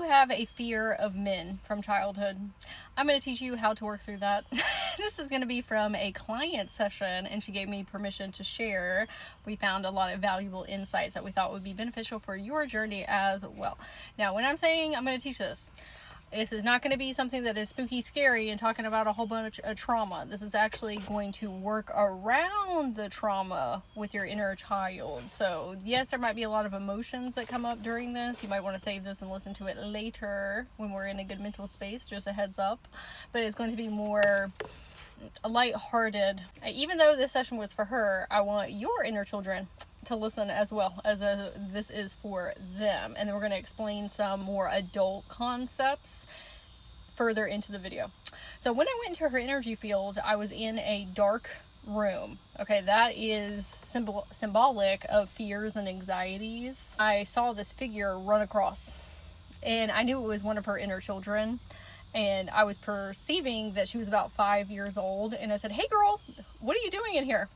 have a fear of men from childhood? I'm going to teach you how to work through that. This is going to be from a client session, and she gave me permission to share. We found a lot of valuable insights that we thought would be beneficial for your journey as well. Now, when I'm saying I'm going to teach this is not going to be something that is spooky, scary, and talking about a whole bunch of trauma. This is actually going to work around the trauma with your inner child. So yes, there might be a lot of emotions that come up during this. You might want to save this and listen to it later when we're in a good mental space, just a heads up. But it's going to be more lighthearted. Even though this session was for her, I want your inner children to listen as well, as this is for them. And then we're going to explain some more adult concepts further into the video. So when I went into her energy field, I was in a dark room. Okay, that is symbolic of fears and anxieties. I saw this figure run across, and I knew it was one of her inner children. And I was perceiving that she was about 5 years old. And I said, "Hey girl, what are you doing in here?"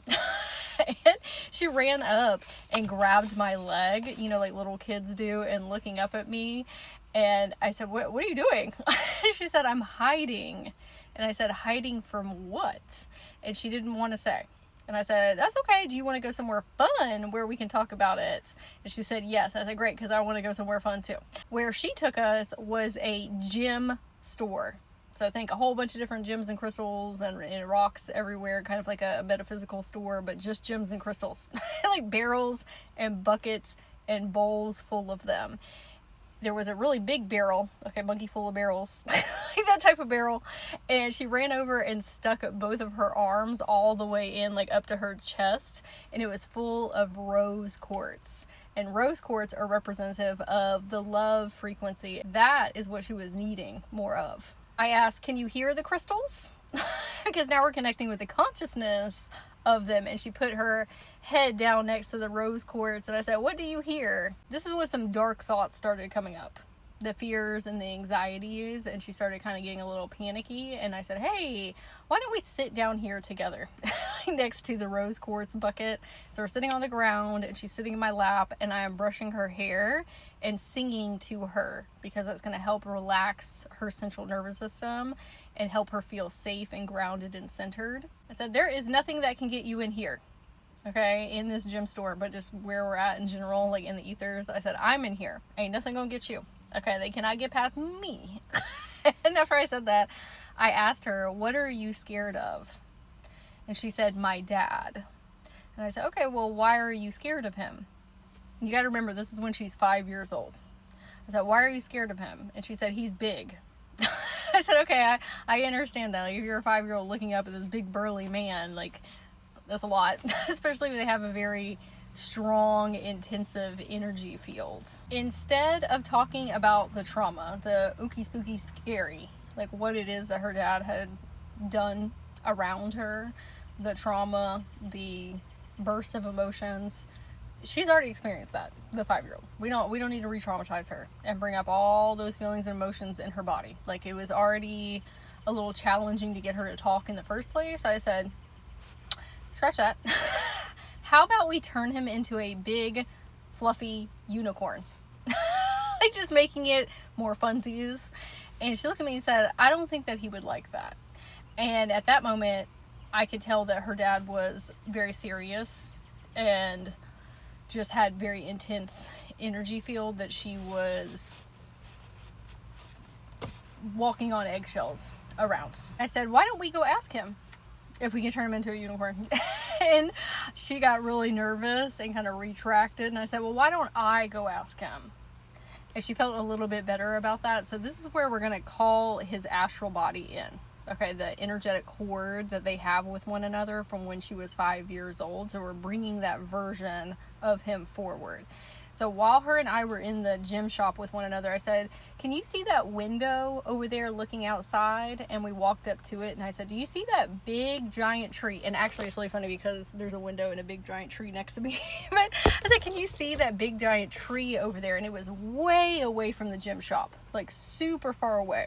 And she ran up and grabbed my leg, you know, like little kids do, and looking up at me. And I said, what are you doing? She said, "I'm hiding." And I said, "Hiding from what?" And she didn't want to say. And I said, "That's okay. Do you want to go somewhere fun where we can talk about it?" And she said, "Yes." I said, "Great, because I want to go somewhere fun too." Where she took us was a gem store. So think a whole bunch of different gems and crystals and rocks everywhere, kind of like a metaphysical store, but just gems and crystals. Like barrels and buckets and bowls full of them. There was a really big barrel, okay, monkey full of barrels, like that type of barrel. And she ran over and stuck both of her arms all the way in, like up to her chest. And it was full of rose quartz. And rose quartz are representative of the love frequency. That is what she was needing more of. I asked, "Can you hear the crystals?" Because now we're connecting with the consciousness of them. And she put her head down next to the rose quartz, and I said, "What do you hear?" This is when some dark thoughts started coming up, the fears and the anxieties, and she started kind of getting a little panicky. And I said, "Hey, why don't we sit down here together?" Next to the rose quartz bucket. So we're sitting on the ground, and she's sitting in my lap, and I am brushing her hair and singing to her, because that's going to help relax her central nervous system and help her feel safe and grounded and centered. I said, "There is nothing that can get you in here, okay, in this gem store, but just where we're at in general, like in the ethers." I said, "I'm in here. Ain't nothing gonna get you. Okay, they cannot get past me." And after I said that, I asked her, "What are you scared of?" And she said, "My dad." And I said, "Okay, well, why are you scared of him?" You got to remember, this is when she's 5 years old. I said, "Why are you scared of him?" And she said, "He's big." I said, "Okay, I understand that. Like, if you're a 5-year-old looking up at this big burly man, like, that's a lot." Especially when they have a very strong, intensive energy field. Instead of talking about the trauma, the ooky spooky scary, like what it is that her dad had done around her, the trauma, the burst of emotions, she's already experienced that, the 5-year-old. We don't need to re-traumatize her and bring up all those feelings and emotions in her body. Like, it was already a little challenging to get her to talk in the first place. I said, scratch that. How about we turn him into a big, fluffy unicorn? Like, just making it more funsies. And she looked at me and said, "I don't think that he would like that." And at that moment, I could tell that her dad was very serious and just had very intense energy field, that she was walking on eggshells around. I said, "Why don't we go ask him if we can turn him into a unicorn?" And she got really nervous and kind of retracted. And I said, "Well, why don't I go ask him?" And she felt a little bit better about that. So this is where we're going to call his astral body in. Okay, the energetic cord that they have with one another from when she was 5 years old. So we're bringing that version of him forward. So while her and I were in the gym shop with one another, I said, "Can you see that window over there looking outside?" And we walked up to it, and I said, "Do you see that big giant tree?" And actually, it's really funny because there's a window and a big giant tree next to me. But I said, "Can you see that big giant tree over there?" And it was way away from the gym shop, like super far away.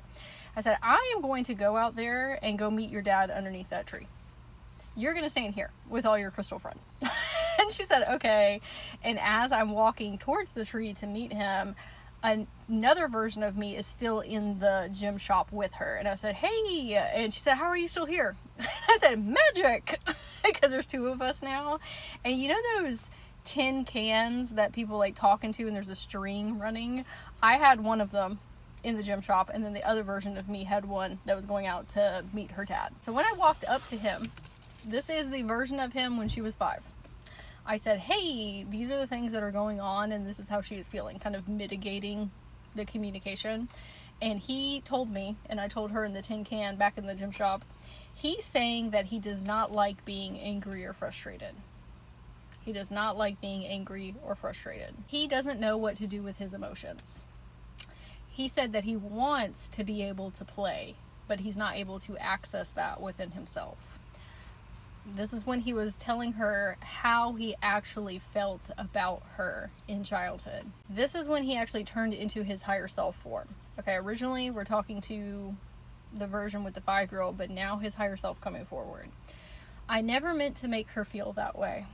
I said, "I am going to go out there and go meet your dad underneath that tree. You're going to stay in here with all your crystal friends." And she said, "Okay." And as I'm walking towards the tree to meet him, Another version of me is still in the gym shop with her, and I said, hey, and she said, how are you still here? I said, magic, because there's two of us now. And you know those tin cans that people like talk into and there's a string running? I had one of them in the gym shop, and then the other version of me had one that was going out to meet her dad. So when I walked up to him, this is the version of him when she was 5. I said, hey, these are the things that are going on, and this is how she is feeling, kind of mitigating the communication. And he told me, and I told her in the tin can back in the gym shop, he's saying that he does not like being angry or frustrated. He does not like being angry or frustrated. He doesn't know what to do with his emotions. He said that he wants to be able to play, but he's not able to access that within himself. This is when he was telling her how he actually felt about her in childhood. This is when he actually turned into his higher self form. Okay, originally we're talking to the version with the 5-year-old, but now his higher self coming forward. I never meant to make her feel that way.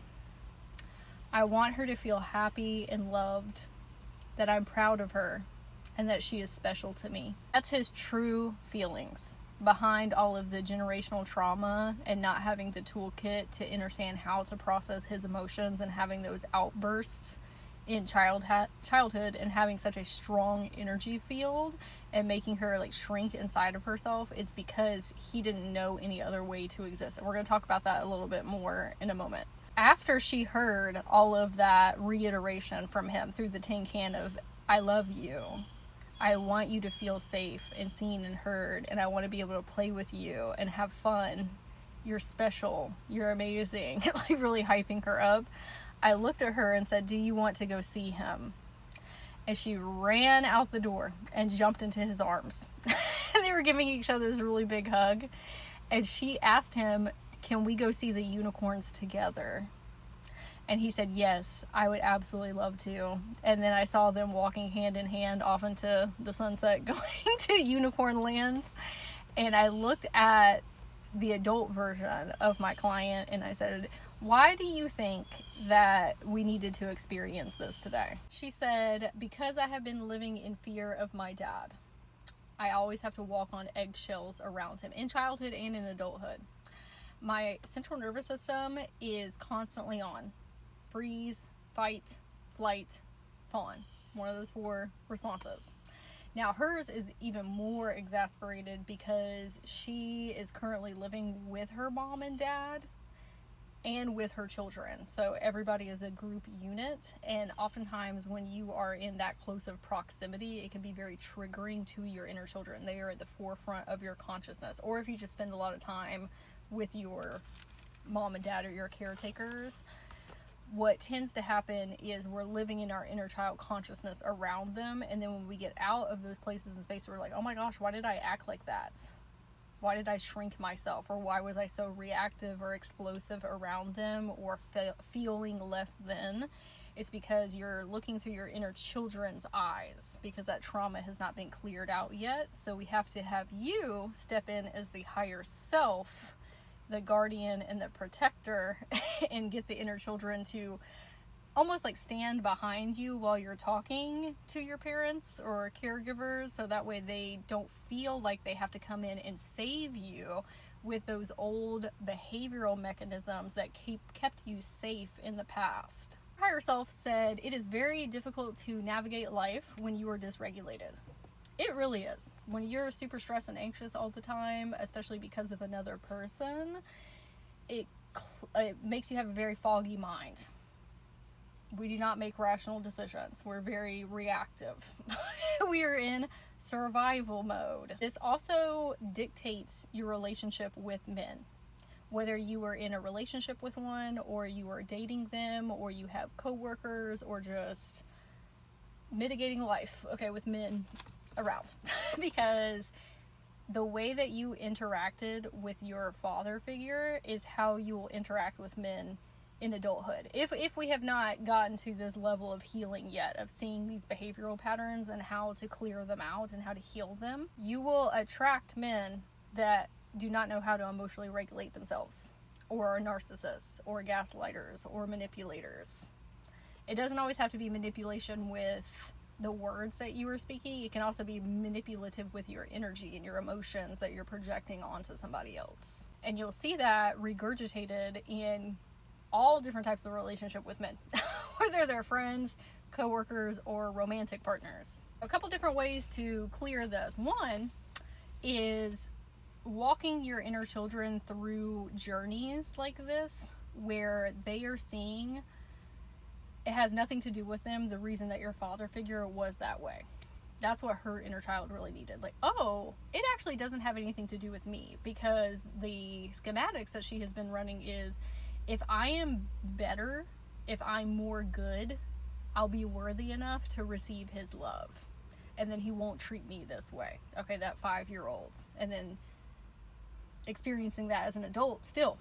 I want her to feel happy and loved, that I'm proud of her, and that she is special to me. That's his true feelings behind all of the generational trauma and not having the toolkit to understand how to process his emotions and having those outbursts in childhood and having such a strong energy field and making her like shrink inside of herself. It's because he didn't know any other way to exist. And we're going to talk about that a little bit more in a moment. After she heard all of that reiteration from him through the tin can of, I love you, I want you to feel safe and seen and heard, and I want to be able to play with you and have fun. You're special. You're amazing. Like really hyping her up. I looked at her and said, do you want to go see him? And she ran out the door and jumped into his arms. And they were giving each other this really big hug. And she asked him, can we go see the unicorns together? And he said, yes, I would absolutely love to. And then I saw them walking hand in hand off into the sunset, going to unicorn lands. And I looked at the adult version of my client and I said, why do you think that we needed to experience this today? She said, because I have been living in fear of my dad. I always have to walk on eggshells around him in childhood and in adulthood. My central nervous system is constantly on. Freeze, fight, flight, fawn. One of those 4 responses. Now hers is even more exasperated because she is currently living with her mom and dad and with her children. So everybody is a group unit, and oftentimes when you are in that close of proximity, it can be very triggering to your inner children. They are at the forefront of your consciousness. Or if you just spend a lot of time with your mom and dad or your caretakers, what tends to happen is we're living in our inner child consciousness around them, and then when we get out of those places and spaces, we're like, oh my gosh, why did I act like that? Why did I shrink myself? Or why was I so reactive or explosive around them or feeling less than? It's because you're looking through your inner children's eyes because that trauma has not been cleared out yet. So we have to have you step in as the higher self, the guardian and the protector, and get the inner children to almost like stand behind you while you're talking to your parents or caregivers, so that way they don't feel like they have to come in and save you with those old behavioral mechanisms that kept you safe in the past. Higher self said, it is very difficult to navigate life when you are dysregulated. It really is. When you're super stressed and anxious all the time, especially because of another person, it makes you have a very foggy mind. We do not make rational decisions. We're very reactive. We are in survival mode. This also dictates your relationship with men. Whether you are in a relationship with one, or you are dating them, or you have coworkers, or just mitigating life, okay, with men around. Because the way that you interacted with your father figure is how you will interact with men in adulthood. If we have not gotten to this level of healing yet, of seeing these behavioral patterns and how to clear them out and how to heal them, you will attract men that do not know how to emotionally regulate themselves, or are narcissists, or gaslighters, or manipulators. It doesn't always have to be manipulation with the words that you are speaking. It can also be manipulative with your energy and your emotions that you're projecting onto somebody else. And you'll see that regurgitated in all different types of relationship with men, whether they're friends, co-workers, or romantic partners. A couple different ways to clear this. One is walking your inner children through journeys like this, where they are seeing it has nothing to do with them. The reason that your father figure was that way. That's what her inner child really needed. Like, oh, it actually doesn't have anything to do with me, because the schematics that she has been running is, if I am better, if I'm more good, I'll be worthy enough to receive his love. And then he won't treat me this way. Okay, that 5-year-olds. And then experiencing that as an adult still.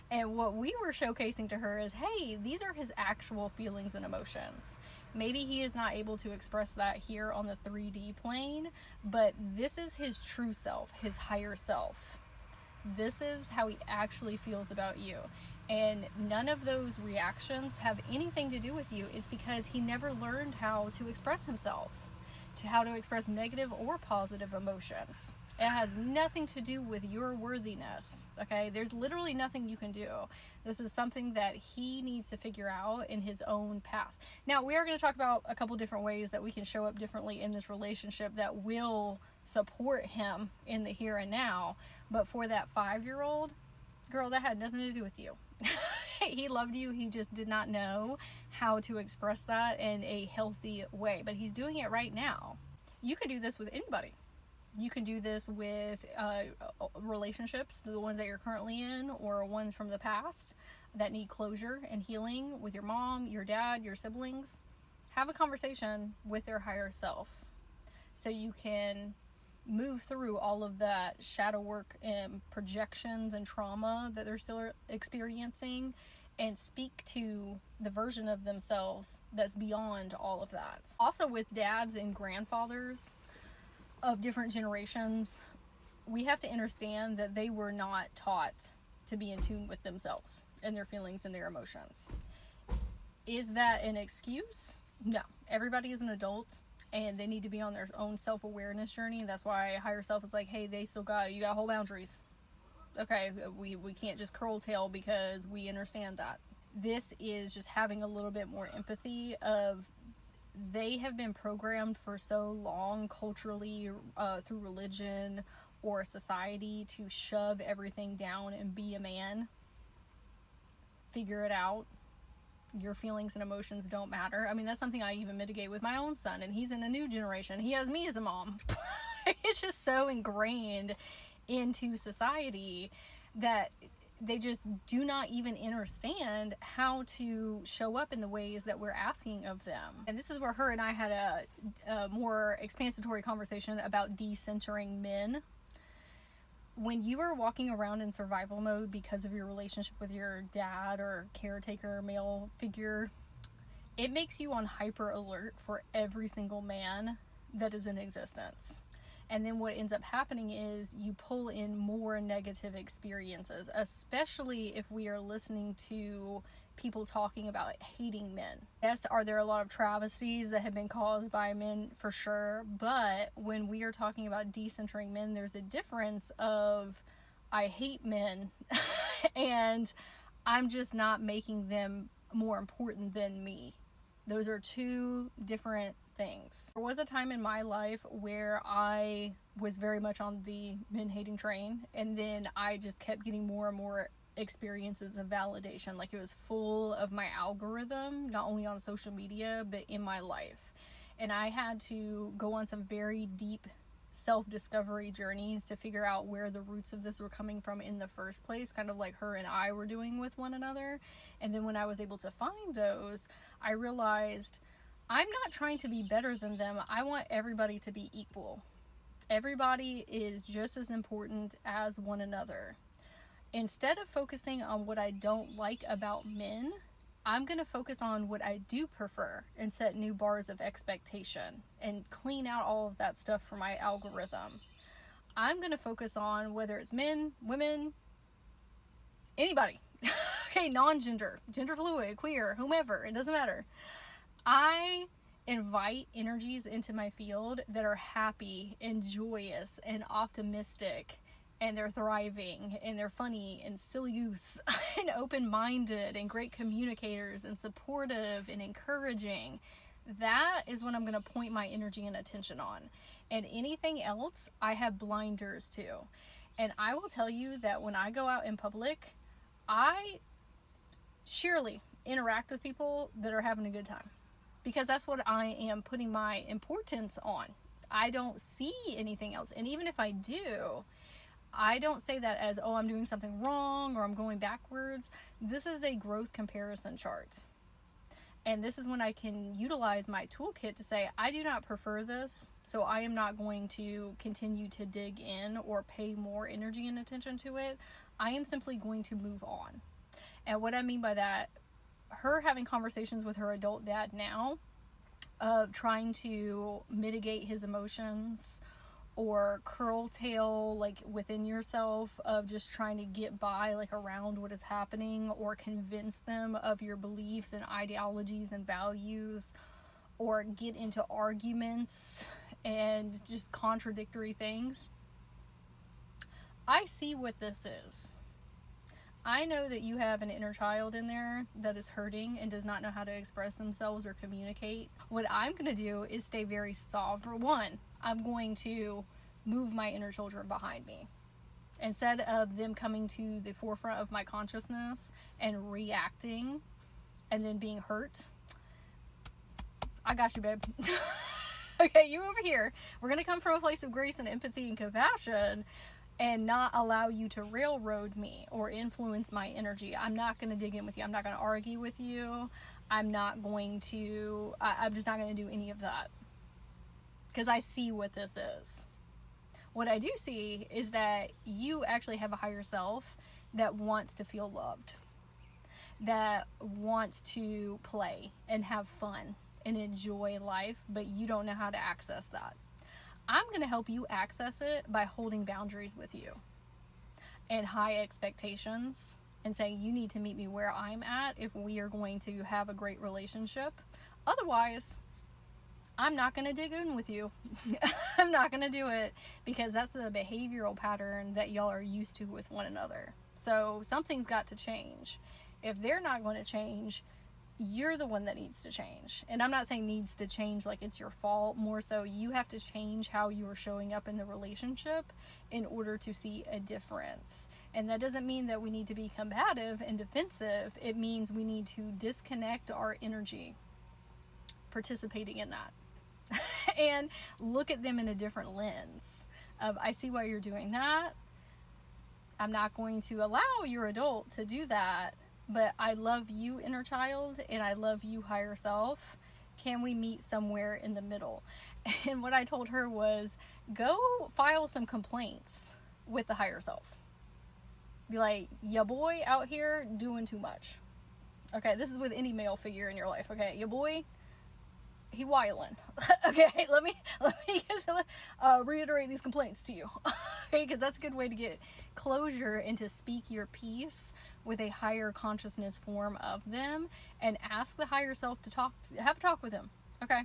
And what we were showcasing to her is, hey, these are his actual feelings and emotions. Maybe he is not able to express that here on the 3D plane, but this is his true self, his higher self. This is how he actually feels about you. And none of those reactions have anything to do with you. It's because he never learned how to express himself, to how to express negative or positive emotions. It has nothing to do with your worthiness, okay? There's literally nothing you can do. This is something that he needs to figure out in his own path. Now, we are going to talk about a couple different ways that we can show up differently in this relationship that will support him in the here and now. But for that 5-year-old, girl, that had nothing to do with you. He loved you. He just did not know how to express that in a healthy way. But he's doing it right now. You can do this with anybody. You can do this with relationships, the ones that you're currently in, or ones from the past that need closure and healing, with your mom, your dad, your siblings. Have a conversation with their higher self so you can move through all of that shadow work and projections and trauma that they're still experiencing, and speak to the version of themselves that's beyond all of that. Also, with dads and grandfathers of different generations, we have to understand that they were not taught to be in tune with themselves and their feelings and their emotions. Is that an excuse? No. Everybody is an adult and they need to be on their own self-awareness journey. That's why higher self is like, hey, you got whole boundaries. Okay, we can't just curl tail because we understand that. This is just having a little bit more empathy of, they have been programmed for so long culturally, through religion or society, to shove everything down and be a man. Figure it out. Your feelings and emotions don't matter. I mean, that's something I even mitigate with my own son, and he's in a new generation. He has me as a mom. It's just so ingrained into society that they just do not even understand how to show up in the ways that we're asking of them. And this is where her and I had a more expansive conversation about decentering men. When you are walking around in survival mode because of your relationship with your dad or caretaker male figure, it makes you on hyper alert for every single man that is in existence. And then what ends up happening is you pull in more negative experiences, especially if we are listening to people talking about hating men. Yes, are there a lot of travesties that have been caused by men? For sure. But when we are talking about decentering men, there's a difference of, I hate men and I'm just not making them more important than me. Those are two different things. There was a time in my life where I was very much on the men hating train, and then I just kept getting more and more experiences of validation. Like, it was full of my algorithm, not only on social media but in my life. And I had to go on some very deep self-discovery journeys to figure out where the roots of this were coming from in the first place, kind of like her and I were doing with one another. And then when I was able to find those, I realized I'm not trying to be better than them. I want everybody to be equal. Everybody is just as important as one another. Instead of focusing on what I don't like about men, I'm going to focus on what I do prefer and set new bars of expectation and clean out all of that stuff for my algorithm. I'm going to focus on whether it's men, women, anybody. Okay, non-gender, gender fluid, queer, whomever, it doesn't matter. I invite energies into my field that are happy and joyous and optimistic, and they're thriving and they're funny and silly goose and open-minded and great communicators and supportive and encouraging, that is what I'm going to point my energy and attention on. And anything else, I have blinders to. And I will tell you that when I go out in public, I surely interact with people that are having a good time, because that's what I am putting my importance on. I don't see anything else. And even if I do, I don't say that as, oh, I'm doing something wrong or I'm going backwards. This is a growth comparison chart. And this is when I can utilize my toolkit to say, I do not prefer this, so I am not going to continue to dig in or pay more energy and attention to it. I am simply going to move on. And what I mean by that, her having conversations with her adult dad now of trying to mitigate his emotions or curtail like within yourself of just trying to get by like around what is happening, or convince them of your beliefs and ideologies and values, or get into arguments and just contradictory things. I see what this is. I know that you have an inner child in there that is hurting and does not know how to express themselves or communicate. What I'm going to do is stay very soft. For one, I'm going to move my inner children behind me. Instead of them coming to the forefront of my consciousness and reacting and then being hurt, I got you, babe. Okay, you over here. We're going to come from a place of grace and empathy and compassion, and not allow you to railroad me or influence my energy. I'm not going to dig in with you. I'm not going to argue with you. I'm just not going to do any of that, because I see what this is. What I do see is that you actually have a higher self that wants to feel loved, that wants to play and have fun and enjoy life, but you don't know how to access that. I'm going to help you access it by holding boundaries with you and high expectations, and saying you need to meet me where I'm at if we are going to have a great relationship. Otherwise, I'm not going to dig in with you. I'm not going to do it, because that's the behavioral pattern that y'all are used to with one another. So something's got to change. If they're not going to change, you're the one that needs to change. And I'm not saying needs to change like it's your fault. More so, you have to change how you are showing up in the relationship in order to see a difference. And that doesn't mean that we need to be combative and defensive. It means we need to disconnect our energy participating in that and look at them in a different lens of, I see why you're doing that. I'm not going to allow your adult to do that, but I love you, inner child, and I love you, higher self. Can we meet somewhere in the middle? And what I told her was, go file some complaints with the higher self. Be like, ya boy out here doing too much. Okay, this is with any male figure in your life. Okay, ya boy, he wildin'. Okay, let me reiterate these complaints to you. Okay, because that's a good way to get closure and to speak your piece with a higher consciousness form of them, and ask the higher self to have a talk with them. Okay,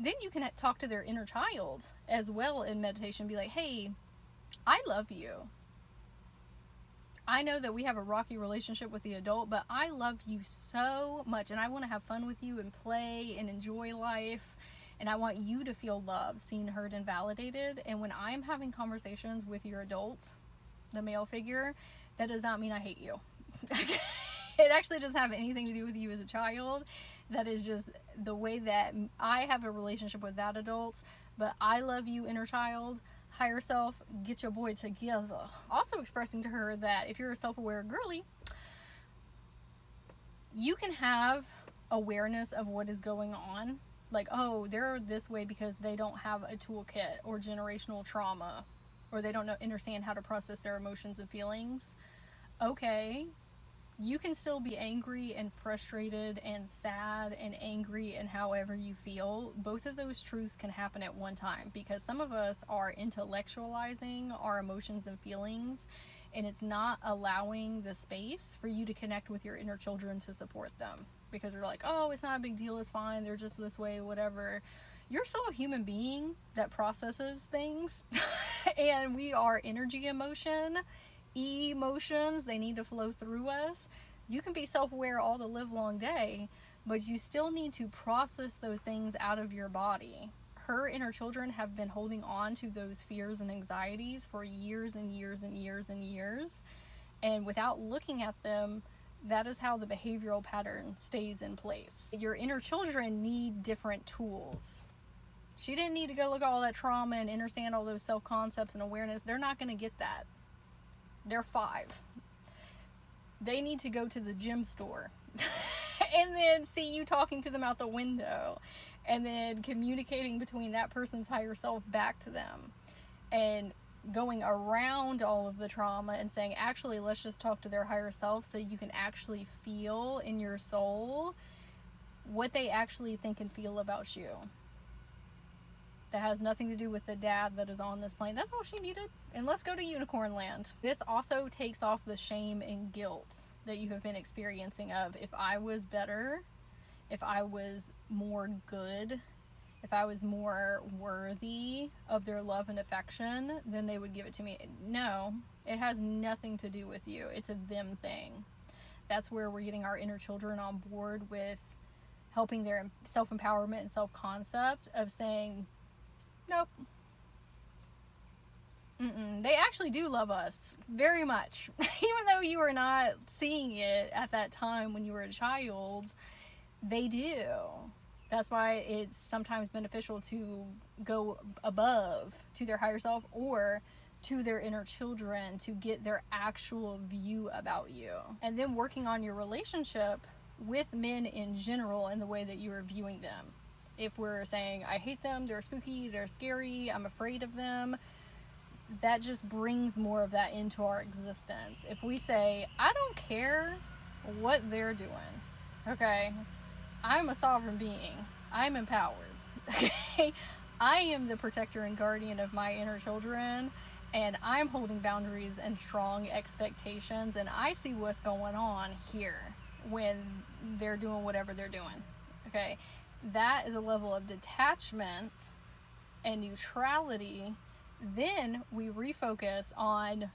then you can talk to their inner child as well in meditation. Be like, hey, I love you. I know that we have a rocky relationship with the adult, but I love you so much, and I want to have fun with you and play and enjoy life, and I want you to feel loved, seen, heard, and validated. And when I'm having conversations with your adult, the male figure, that does not mean I hate you. It actually doesn't have anything to do with you as a child. That is just the way that I have a relationship with that adult. But I love you, inner child. Higher self, get your boy together. Also expressing to her that if you're a self-aware girly, you can have awareness of what is going on. Like, oh, they're this way because they don't have a toolkit or generational trauma, or they don't understand how to process their emotions and feelings. Okay, you can still be angry and frustrated and sad and angry and however you feel. Both of those truths can happen at one time, because some of us are intellectualizing our emotions and feelings, and it's not allowing the space for you to connect with your inner children to support them. because they're like, oh, it's not a big deal, it's fine, they're just this way, whatever. You're still a human being that processes things. And we are energy emotions, they need to flow through us. You can be self-aware all the live long day, but you still need to process those things out of your body. Her inner children have been holding on to those fears and anxieties for years and years and years and years. And without looking at them, that is how the behavioral pattern stays in place. Your inner children need different tools. She didn't need to go look at all that trauma and understand all those self-concepts and awareness. They're not going to get that. They're 5. They need to go to the gym store and then see you talking to them out the window, and then communicating between that person's higher self back to them, and going around all of the trauma and saying, actually, let's just talk to their higher self so you can actually feel in your soul what they actually think and feel about you. That has nothing to do with the dad that is on this plane. That's all she needed. And let's go to unicorn land. This also takes off the shame and guilt that you have been experiencing of, if I was better, if I was more good, if I was more worthy of their love and affection, then they would give it to me. No, it has nothing to do with you. It's a them thing. That's where we're getting our inner children on board with helping their self-empowerment and self-concept of saying, nope. They actually do love us very much. Even though you were not seeing it at that time when you were a child, they do. That's why it's sometimes beneficial to go above to their higher self or to their inner children to get their actual view about you. And then working on your relationship with men in general and the way that you are viewing them. If we're saying, I hate them, they're spooky, they're scary, I'm afraid of them, that just brings more of that into our existence. If we say, I don't care what they're doing, okay, I'm a sovereign being, I'm empowered, okay, I am the protector and guardian of my inner children, and I'm holding boundaries and strong expectations, and I see what's going on here when they're doing whatever they're doing, okay. That is a level of detachment and neutrality. Then we refocus on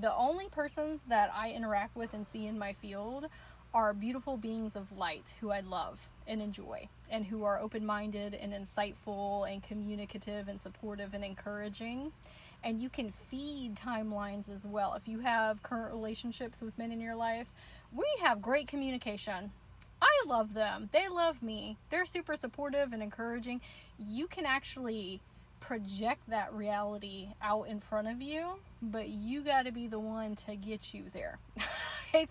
the only persons that I interact with and see in my field are beautiful beings of light who I love and enjoy, and who are open-minded and insightful and communicative and supportive and encouraging. And you can feed timelines as well. If you have current relationships with men in your life, we have great communication. I love them. They love me. They're super supportive and encouraging. You can actually project that reality out in front of you, but you got to be the one to get you there.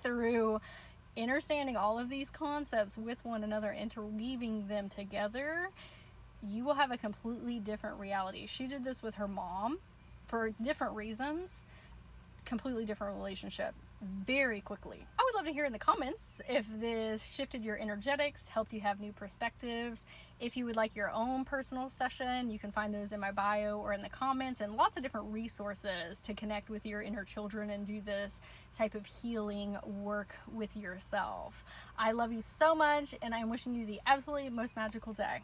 Through understanding all of these concepts with one another, interweaving them together, you will have a completely different reality. She did this with her mom for different reasons, completely different relationship. Very quickly. I would love to hear in the comments if this shifted your energetics, helped you have new perspectives. If you would like your own personal session, you can find those in my bio or in the comments, and lots of different resources to connect with your inner children and do this type of healing work with yourself. I love you so much, and I'm wishing you the absolutely most magical day.